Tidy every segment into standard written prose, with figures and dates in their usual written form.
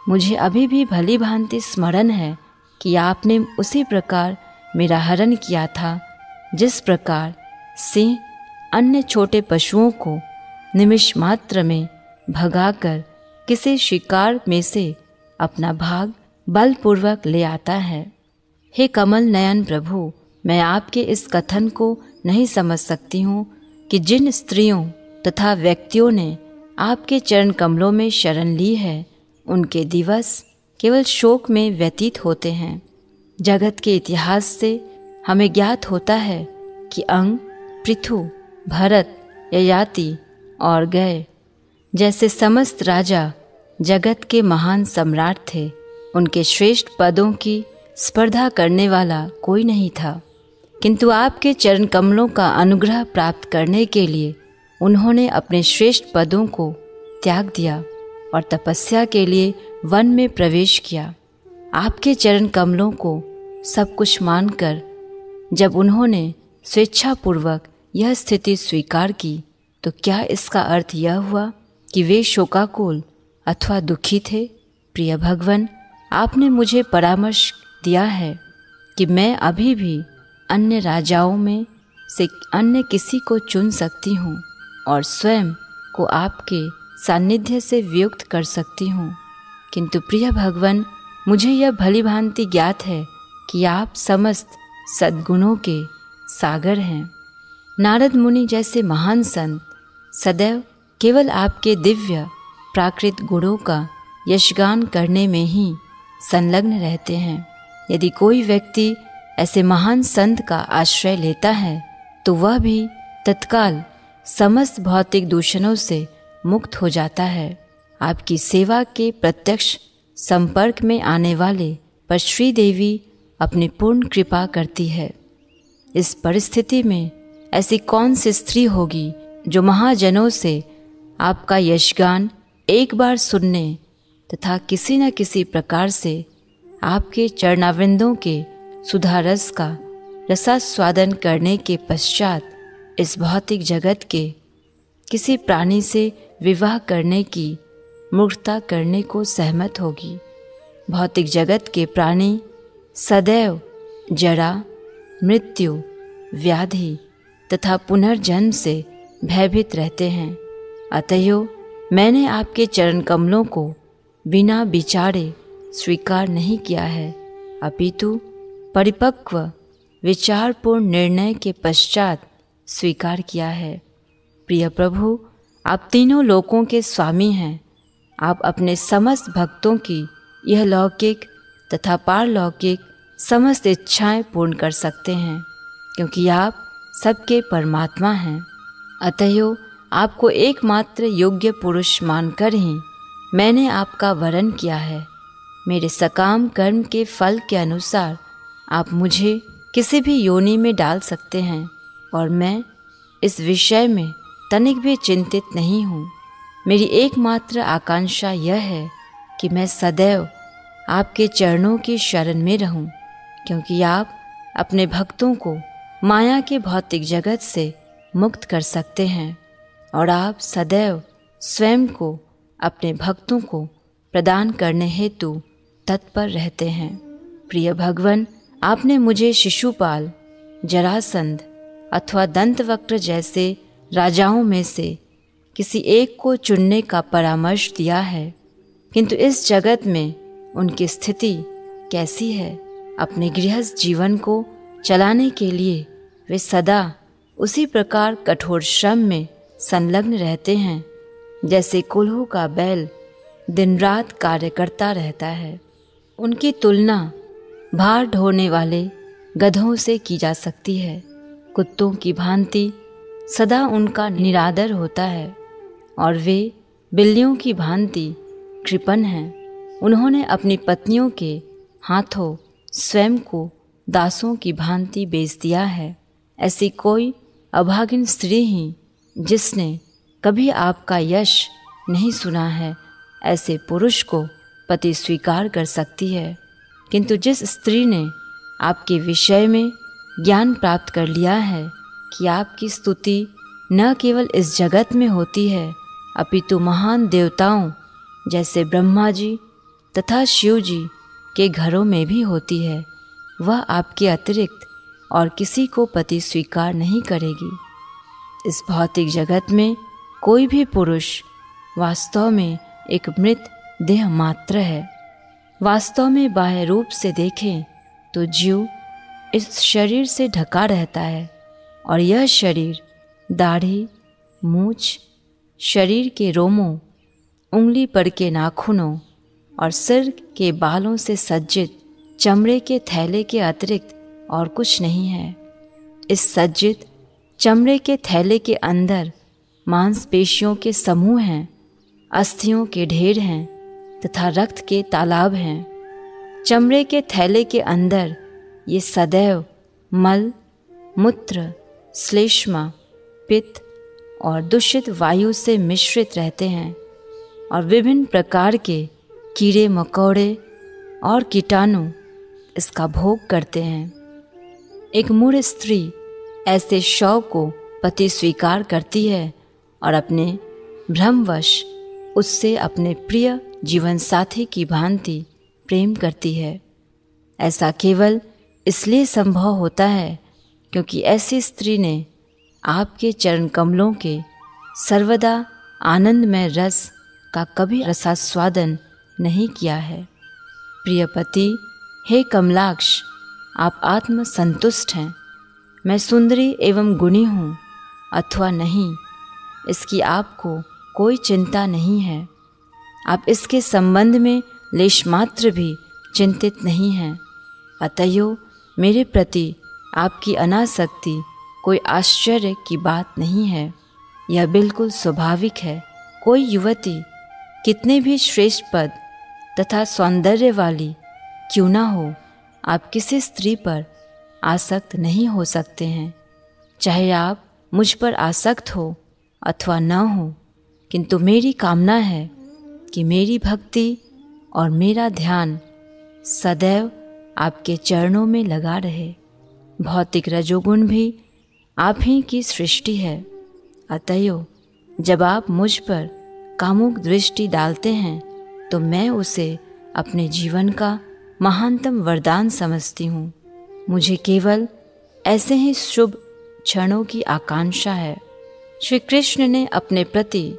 मुझे अभी भी भली भांति स्मरण है कि आपने उसी प्रकार मेरा हरण किया था जिस प्रकार सिंह अन्य छोटे पशुओं को निमिष मात्र में भगाकर किसी शिकार में से अपना भाग बलपूर्वक ले आता है। हे कमल नयन प्रभु, मैं आपके इस कथन को नहीं समझ सकती हूँ कि जिन स्त्रियों तथा व्यक्तियों ने आपके चरण कमलों में शरण ली है, उनके दिवस केवल शोक में व्यतीत होते हैं। जगत के इतिहास से हमें ज्ञात होता है कि अंग, पृथु, भरत, ययाति और गय जैसे समस्त राजा जगत के महान सम्राट थे। उनके श्रेष्ठ पदों की स्पर्धा करने वाला कोई नहीं था, किंतु आपके चरण कमलों का अनुग्रह प्राप्त करने के लिए उन्होंने अपने श्रेष्ठ पदों को त्याग दिया और तपस्या के लिए वन में प्रवेश किया। आपके चरण कमलों को सब कुछ मानकर जब उन्होंने स्वेच्छापूर्वक यह स्थिति स्वीकार की, तो क्या इसका अर्थ यह हुआ कि वे शोकाकुल अथवा दुखी थे? प्रिय भगवन, आपने मुझे परामर्श दिया है कि मैं अभी भी अन्य राजाओं में से अन्य किसी को चुन सकती हूँ और स्वयं को आपके सानिध्य से वियुक्त कर सकती हूँ। किंतु प्रिय भगवन, मुझे यह भली भांति ज्ञात है कि आप समस्त सद्गुणों के सागर हैं। नारद मुनि जैसे महान संत सदैव केवल आपके दिव्य प्राकृत गुणों का यशगान करने में ही संलग्न रहते हैं। यदि कोई व्यक्ति ऐसे महान संत का आश्रय लेता है तो वह भी तत्काल समस्त भौतिक दूषणों से मुक्त हो जाता है। आपकी सेवा के प्रत्यक्ष संपर्क में आने वाले पर श्री देवी अपनी पूर्ण कृपा करती है। इस परिस्थिति में ऐसी कौन सी स्त्री होगी जो महाजनों से आपका यशगान एक बार सुनने तथा किसी न किसी प्रकार से आपके चरणावृंदों के सुधारस का रसास्वादन करने के पश्चात इस भौतिक जगत के किसी प्राणी से विवाह करने की मूर्खता करने को सहमत होगी। भौतिक जगत के प्राणी सदैव जरा, मृत्यु, व्याधि तथा पुनर्जन्म से भयभीत रहते हैं। अतएव मैंने आपके चरण कमलों को बिना विचारे स्वीकार नहीं किया है, अपितु परिपक्व विचारपूर्ण निर्णय के पश्चात स्वीकार किया है। प्रिय प्रभु, आप तीनों लोकों के स्वामी हैं। आप अपने समस्त भक्तों की यह लौकिक तथा पारलौकिक समस्त इच्छाएं पूर्ण कर सकते हैं, क्योंकि आप सबके परमात्मा हैं। अतएव आपको एकमात्र योग्य पुरुष मानकर ही मैंने आपका वरण किया है। मेरे सकाम कर्म के फल के अनुसार आप मुझे किसी भी योनि में डाल सकते हैं और मैं इस विषय में तनिक भी चिंतित नहीं हूँ। मेरी एकमात्र आकांक्षा यह है कि मैं सदैव आपके चरणों की शरण में रहूं, क्योंकि आप अपने भक्तों को माया के भौतिक जगत से मुक्त कर सकते हैं और आप सदैव स्वयं को अपने भक्तों को प्रदान करने हेतु तत्पर रहते हैं। प्रिय भगवन, आपने मुझे शिशुपाल, जरासंध अथवा दंतवक्र जैसे राजाओं में से किसी एक को चुनने का परामर्श दिया है, किंतु इस जगत में उनकी स्थिति कैसी है? अपने गृहस्थ जीवन को चलाने के लिए वे सदा उसी प्रकार कठोर श्रम में संलग्न रहते हैं जैसे कोल्हू का बैल दिन रात कार्य करता रहता है। उनकी तुलना भार ढोने वाले गधों से की जा सकती है। कुत्तों की भांति सदा उनका निरादर होता है और वे बिल्लियों की भांति कृपण हैं। उन्होंने अपनी पत्नियों के हाथों स्वयं को दासों की भांति बेच दिया है। ऐसी कोई अभागिन स्त्री ही जिसने कभी आपका यश नहीं सुना है, ऐसे पुरुष को पति स्वीकार कर सकती है। किंतु जिस स्त्री ने आपके विषय में ज्ञान प्राप्त कर लिया है कि आपकी स्तुति न केवल इस जगत में होती है, अपितु महान देवताओं जैसे ब्रह्मा जी तथा शिव जी के घरों में भी होती है, वह आपके अतिरिक्त और किसी को पति स्वीकार नहीं करेगी। इस भौतिक जगत में कोई भी पुरुष वास्तव में एक मृत देह मात्र है। वास्तव में बाह्य रूप से देखें तो जीव इस शरीर से ढका रहता है और यह शरीर दाढ़ी, मूछ, शरीर के रोमों, उंगली पर के नाखूनों और सिर के बालों से सज्जित चमड़े के थैले के अतिरिक्त और कुछ नहीं है। इस सज्जित चमड़े के थैले के अंदर मांसपेशियों के समूह हैं, अस्थियों के ढेर हैं तथा रक्त के तालाब हैं। चमड़े के थैले के अंदर ये सदैव मल, मूत्र, श्लेष्मा, पित्त और दूषित वायु से मिश्रित रहते हैं और विभिन्न प्रकार के कीड़े मकोड़े और कीटाणु इसका भोग करते हैं। एक मूढ़ स्त्री ऐसे शव को पति स्वीकार करती है और अपने भ्रमवश उससे अपने प्रिय जीवन साथी की भांति प्रेम करती है। ऐसा केवल इसलिए संभव होता है क्योंकि ऐसी स्त्री ने आपके चरण कमलों के सर्वदा आनंदमय रस का कभी रसास्वादन नहीं किया है। प्रिय पति, हे कमलाक्ष, आप आत्म संतुष्ट हैं। मैं सुंदरी एवं गुणी हूँ अथवा नहीं, इसकी आपको कोई चिंता नहीं है। आप इसके संबंध में लेश मात्र भी चिंतित नहीं हैं। अतएव मेरे प्रति आपकी अनासक्ति कोई आश्चर्य की बात नहीं है, यह बिल्कुल स्वाभाविक है। कोई युवती कितने भी श्रेष्ठ पद तथा सौंदर्य वाली क्यों ना हो, आप किसी स्त्री पर आसक्त नहीं हो सकते हैं, चाहे आप मुझ पर आसक्त हो अथवा न हो। किंतु मेरी कामना है कि मेरी भक्ति और मेरा ध्यान सदैव आपके चरणों में लगा रहे। भौतिक रजोगुण भी आप ही की सृष्टि है। अतएव जब आप मुझ पर कामुक दृष्टि डालते हैं तो मैं उसे अपने जीवन का महानतम वरदान समझती हूँ। मुझे केवल ऐसे ही शुभ क्षणों की आकांक्षा है। श्री कृष्ण ने अपने प्रति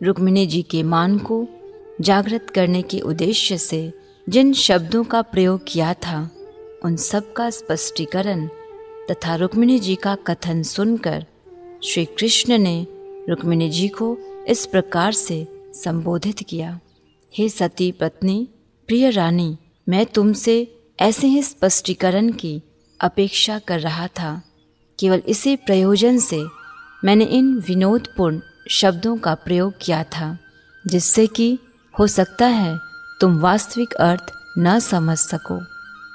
रुक्मिणी जी के मान को जागृत करने के उद्देश्य से जिन शब्दों का प्रयोग किया था, उन सब का स्पष्टीकरण तथा रुक्मिणी जी का कथन सुनकर श्री कृष्ण ने रुक्मिणी जी को इस प्रकार से संबोधित किया। हे सती पत्नी, प्रिय रानी, मैं तुमसे ऐसे ही स्पष्टीकरण की अपेक्षा कर रहा था। केवल इसी प्रयोजन से मैंने इन विनोदपूर्ण शब्दों का प्रयोग किया था, जिससे कि हो सकता है तुम वास्तविक अर्थ न समझ सको।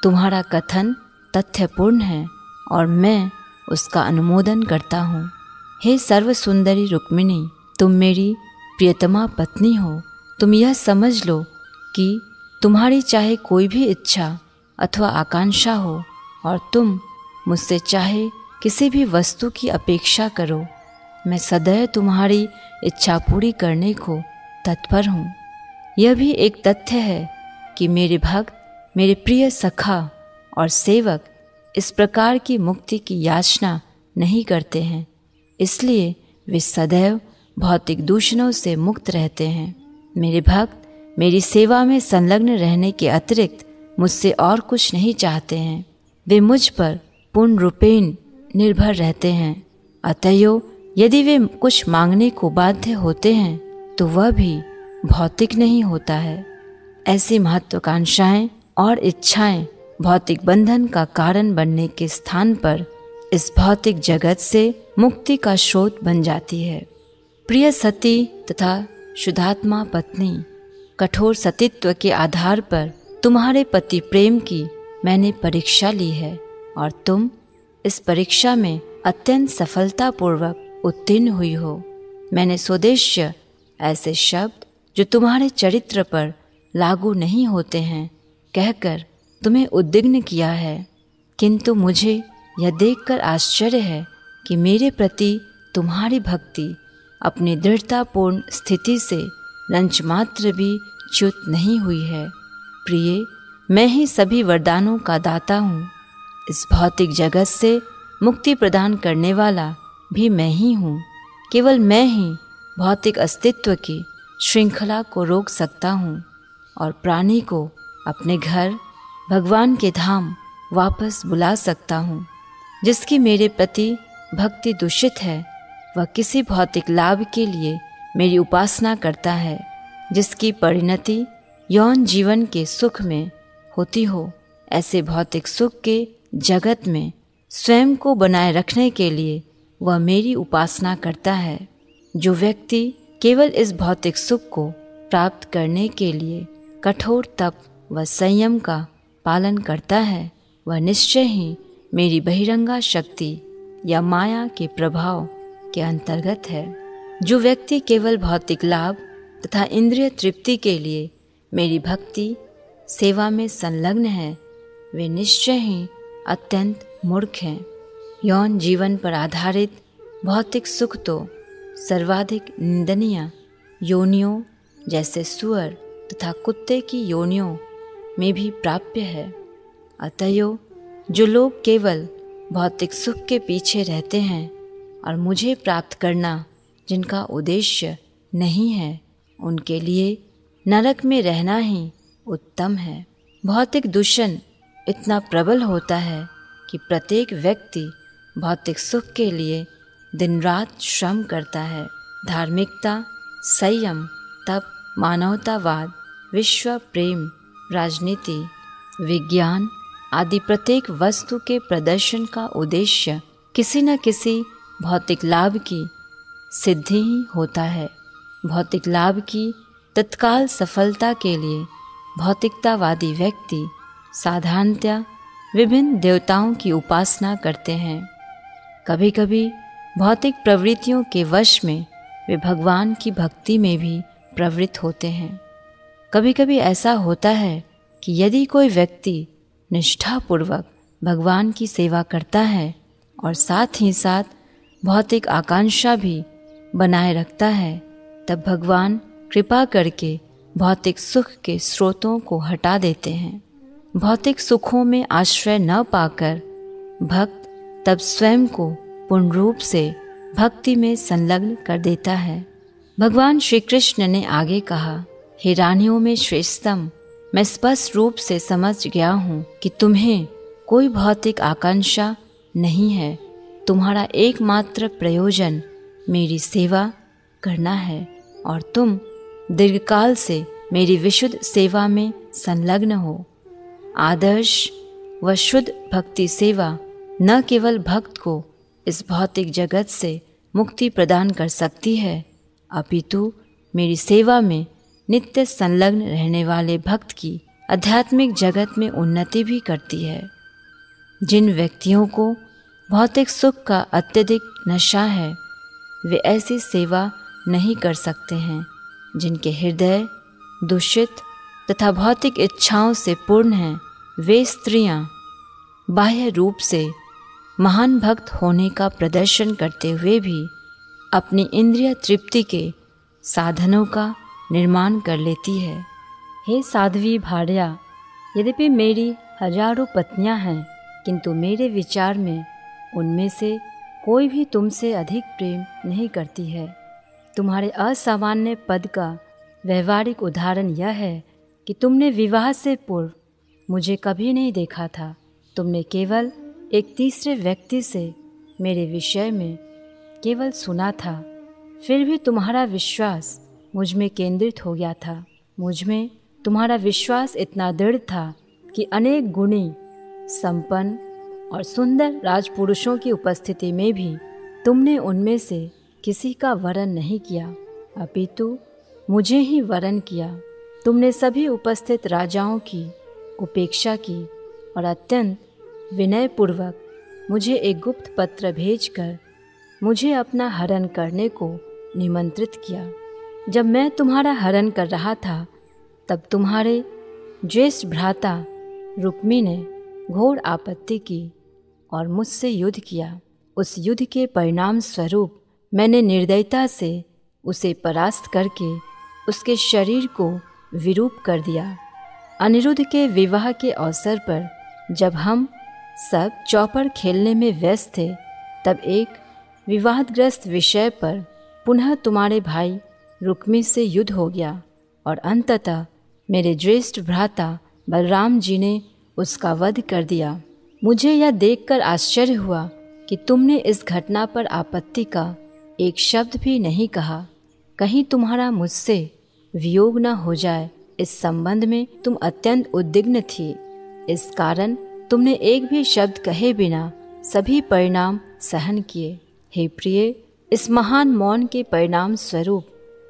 तुम्हारा कथन तथ्यपूर्ण है और मैं उसका अनुमोदन करता हूँ। हे सर्व सुंदरी रुक्मिणी, तुम मेरी प्रियतमा पत्नी हो। तुम यह समझ लो कि तुम्हारी चाहे कोई भी इच्छा अथवा आकांक्षा हो और तुम मुझसे चाहे किसी भी वस्तु की अपेक्षा करो, मैं सदैव तुम्हारी इच्छा पूरी करने को तत्पर हूँ। यह भी एक तथ्य है कि मेरे भक्त, मेरे प्रिय सखा और सेवक इस प्रकार की मुक्ति की याचना नहीं करते हैं, इसलिए वे सदैव भौतिक दूषणों से मुक्त रहते हैं। मेरे भक्त मेरी सेवा में संलग्न रहने के अतिरिक्त मुझसे और कुछ नहीं चाहते हैं। वे मुझ पर पूर्ण रूपेण निर्भर रहते हैं। अतएव यदि वे कुछ मांगने को बाध्य होते हैं तो वह भी भौतिक नहीं होता है। ऐसी महत्वाकांक्षाएं और इच्छाएं भौतिक बंधन का कारण बनने के स्थान पर इस भौतिक जगत से मुक्ति का स्रोत बन जाती है। प्रिय सती तथा शुद्धात्मा पत्नी, कठोर सतीत्व के आधार पर तुम्हारे पति प्रेम की मैंने परीक्षा ली है और तुम इस परीक्षा में अत्यंत सफलतापूर्वक उत्तीर्ण हुई हो। मैंने स्वदेश्य ऐसे शब्द जो तुम्हारे चरित्र पर लागू नहीं होते हैं कहकर तुम्हें उद्विग्न किया है, किंतु मुझे यह देखकर आश्चर्य है कि मेरे प्रति तुम्हारी भक्ति अपनी दृढ़तापूर्ण स्थिति से रंच मात्र भी च्युत नहीं हुई है। प्रिय, मैं ही सभी वरदानों का दाता हूँ। इस भौतिक जगत से मुक्ति प्रदान करने वाला भी मैं ही हूँ। केवल मैं ही भौतिक अस्तित्व की श्रृंखला को रोक सकता हूँ और प्राणी को अपने घर भगवान के धाम वापस बुला सकता हूँ। जिसकी मेरे प्रति भक्ति दूषित है, वह किसी भौतिक लाभ के लिए मेरी उपासना करता है, जिसकी परिणति यौन जीवन के सुख में होती हो। ऐसे भौतिक सुख के जगत में स्वयं को बनाए रखने के लिए वह मेरी उपासना करता है। जो व्यक्ति केवल इस भौतिक सुख को प्राप्त करने के लिए कठोर तप व संयम का पालन करता है, वह निश्चय ही मेरी बहिरंगा शक्ति या माया के प्रभाव के अंतर्गत है। जो व्यक्ति केवल भौतिक लाभ तथा इंद्रिय तृप्ति के लिए मेरी भक्ति सेवा में संलग्न है, वे निश्चय ही अत्यंत मूर्ख हैं। यौन जीवन पर आधारित भौतिक सुख तो सर्वाधिक निंदनीय योनियों जैसे सुअर तथा कुत्ते की योनियों में भी प्राप्य है। अतएव जो लोग केवल भौतिक सुख के पीछे रहते हैं और मुझे प्राप्त करना जिनका उद्देश्य नहीं है, उनके लिए नरक में रहना ही उत्तम है। भौतिक दूषण इतना प्रबल होता है कि प्रत्येक व्यक्ति भौतिक सुख के लिए दिन रात श्रम करता है। धार्मिकता, संयम, तप, मानवतावाद, विश्व प्रेम, राजनीति, विज्ञान आदि प्रत्येक वस्तु के प्रदर्शन का उद्देश्य किसी न किसी भौतिक लाभ की सिद्धि ही होता है। भौतिक लाभ की तत्काल सफलता के लिए भौतिकतावादी व्यक्ति साधारणतया विभिन्न देवताओं की उपासना करते हैं। कभी कभी भौतिक प्रवृत्तियों के वश में वे भगवान की भक्ति में भी प्रवृत्त होते हैं। कभी कभी ऐसा होता है कि यदि कोई व्यक्ति निष्ठापूर्वक भगवान की सेवा करता है और साथ ही साथ भौतिक आकांक्षा भी बनाए रखता है, तब भगवान कृपा करके भौतिक सुख के स्रोतों को हटा देते हैं। भौतिक सुखों में आश्रय न पाकर भक्त तब स्वयं को पूर्ण रूप से भक्ति में संलग्न कर देता है। भगवान श्री कृष्ण ने आगे कहा, हे रानियों में श्रेष्ठतम, मैं स्पष्ट रूप से समझ गया हूँ कि तुम्हें कोई भौतिक आकांक्षा नहीं है। तुम्हारा एकमात्र प्रयोजन मेरी सेवा करना है और तुम दीर्घकाल से मेरी विशुद्ध सेवा में संलग्न हो। आदर्श व शुद्ध भक्ति सेवा न केवल भक्त को इस भौतिक जगत से मुक्ति प्रदान कर सकती है, अपितु मेरी सेवा में नित्य संलग्न रहने वाले भक्त की आध्यात्मिक जगत में उन्नति भी करती है। जिन व्यक्तियों को भौतिक सुख का अत्यधिक नशा है, वे ऐसी सेवा नहीं कर सकते हैं। जिनके हृदय दूषित तथा भौतिक इच्छाओं से पूर्ण हैं, वे स्त्रियां बाह्य रूप से महान भक्त होने का प्रदर्शन करते हुए भी अपनी इंद्रिय तृप्ति के साधनों का निर्माण कर लेती है। हे साध्वी भार्या, यद्यपि मेरी हजारों पत्नियां हैं, किंतु मेरे विचार में उनमें से कोई भी तुमसे अधिक प्रेम नहीं करती है। तुम्हारे असामान्य पद का व्यवहारिक उदाहरण यह है कि तुमने विवाह से पूर्व मुझे कभी नहीं देखा था। तुमने केवल एक तीसरे व्यक्ति से मेरे विषय में केवल सुना था, फिर भी तुम्हारा विश्वास मुझ में केंद्रित हो गया था। मुझ में तुम्हारा विश्वास इतना दृढ़ था कि अनेक गुणी, संपन्न और सुंदर राजपुरुषों की उपस्थिति में भी तुमने उनमें से किसी का वरण नहीं किया, अपितु मुझे ही वरण किया। तुमने सभी उपस्थित राजाओं की उपेक्षा की और अत्यंत विनयपूर्वक मुझे एक गुप्त पत्र भेजकर मुझे अपना हरण करने को निमंत्रित किया। जब मैं तुम्हारा हरण कर रहा था, तब तुम्हारे ज्येष्ठ भ्राता रुक्मी ने घोर आपत्ति की और मुझसे युद्ध किया। उस युद्ध के परिणाम स्वरूप मैंने निर्दयता से उसे परास्त करके उसके शरीर को विरूप कर दिया। अनिरुद्ध के विवाह के अवसर पर जब हम सब चौपड़ खेलने में व्यस्त थे, तब एक विवादग्रस्त विषय पर पुनः तुम्हारे भाई रुक्मी से युद्ध हो गया और अंततः मेरे ज्येष्ठ भ्राता बलराम जी ने उसका वध कर दिया। मुझे यह देखकर आश्चर्य हुआ कि तुमने इस घटना पर आपत्ति का एक शब्द भी नहीं कहा। कहीं तुम्हारा मुझसे वियोग न हो जाए, इस संबंध में तुम अत्यंत उद्विग्न थी। इस कारण तुमने एक भी शब्द कहे बिना सभी परिणाम सहन किए। हे प्रिय, इस महान मौन के परिणाम स्वरूप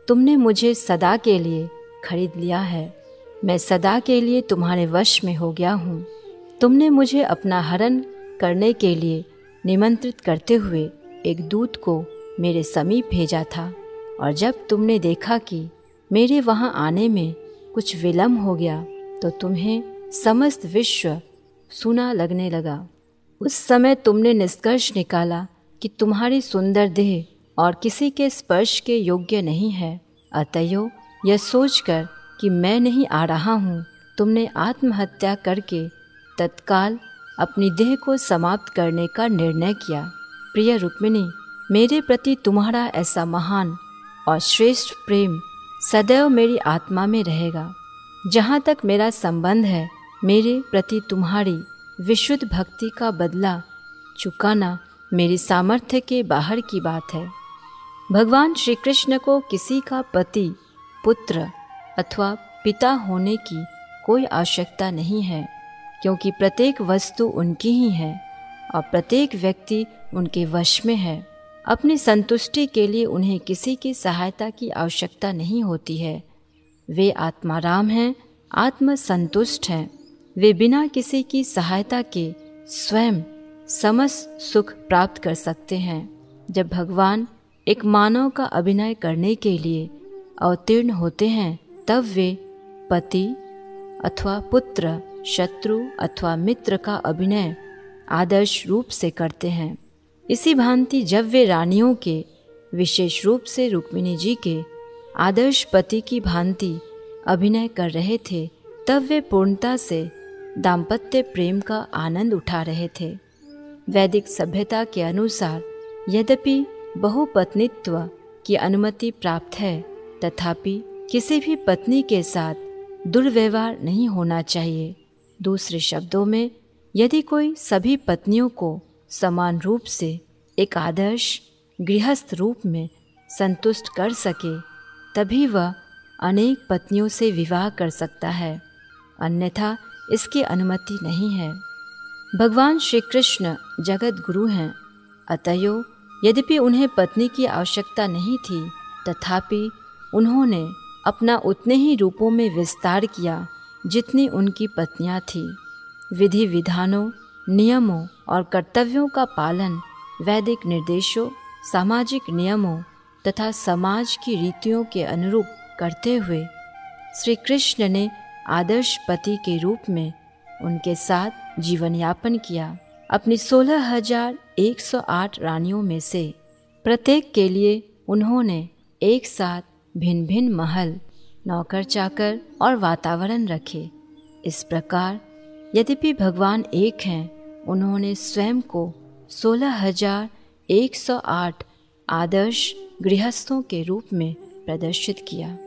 तुमने मुझे सदा के लिए खरीद लिया है। मैं सदा के लिए तुम्हारे वश में हो गया हूँ। तुमने मुझे अपना हरण करने के लिए निमंत्रित करते हुए एक दूत को मेरे समीप भेजा था, और जब तुमने देखा कि मेरे वहाँ आने में कुछ विलम्ब हो गया, तो तुम्हें समस्त विश्व सूना लगने लगा। उस समय तुमने निष्कर्ष निकाला कि तुम्हारी सुंदर देह और किसी के स्पर्श के योग्य नहीं है। अतएव यह सोचकर कि मैं नहीं आ रहा हूँ, तुमने आत्महत्या करके तत्काल अपनी देह को समाप्त करने का निर्णय किया। प्रिय रुक्मिणी, मेरे प्रति तुम्हारा ऐसा महान और श्रेष्ठ प्रेम सदैव मेरी आत्मा में रहेगा। जहाँ तक मेरा संबंध है, मेरे प्रति तुम्हारी विशुद्ध भक्ति का बदला चुकाना मेरी सामर्थ्य के बाहर की बात है। भगवान श्री कृष्ण को किसी का पति, पुत्र अथवा पिता होने की कोई आवश्यकता नहीं है, क्योंकि प्रत्येक वस्तु उनकी ही है और प्रत्येक व्यक्ति उनके वश में है। अपनी संतुष्टि के लिए उन्हें किसी की सहायता की आवश्यकता नहीं होती है। वे आत्माराम हैं, आत्मसंतुष्ट हैं। वे बिना किसी की सहायता के स्वयं समस्त सुख प्राप्त कर सकते हैं। जब भगवान एक मानव का अभिनय करने के लिए अवतीर्ण होते हैं, तब वे पति अथवा पुत्र, शत्रु अथवा मित्र का अभिनय आदर्श रूप से करते हैं। इसी भांति जब वे रानियों के, विशेष रूप से रुक्मिणी जी के आदर्श पति की भांति अभिनय कर रहे थे, तब वे पूर्णता से दाम्पत्य प्रेम का आनंद उठा रहे थे। वैदिक सभ्यता के अनुसार यद्यपि बहुपत्नीत्व की अनुमति प्राप्त है, तथापि किसी भी पत्नी के साथ दुर्व्यवहार नहीं होना चाहिए। दूसरे शब्दों में, यदि कोई सभी पत्नियों को समान रूप से एक आदर्श गृहस्थ रूप में संतुष्ट कर सके, तभी वह अनेक पत्नियों से विवाह कर सकता है, अन्यथा इसकी अनुमति नहीं है। भगवान श्री कृष्ण जगत गुरु हैं, अतएव यद्यपि उन्हें पत्नी की आवश्यकता नहीं थी, तथापि उन्होंने अपना उतने ही रूपों में विस्तार किया जितनी उनकी पत्नियां थीं। विधि विधानों, नियमों और कर्तव्यों का पालन वैदिक निर्देशों, सामाजिक नियमों तथा समाज की रीतियों के अनुरूप करते हुए श्री कृष्ण ने आदर्श पति के रूप में उनके साथ जीवन यापन किया। अपनी 16,108 रानियों में से प्रत्येक के लिए उन्होंने एक साथ भिन्न भिन्न महल, नौकर चाकर और वातावरण रखे। इस प्रकार यद्यपि भगवान एक हैं, उन्होंने स्वयं को 16,108 आदर्श गृहस्थों के रूप में प्रदर्शित किया।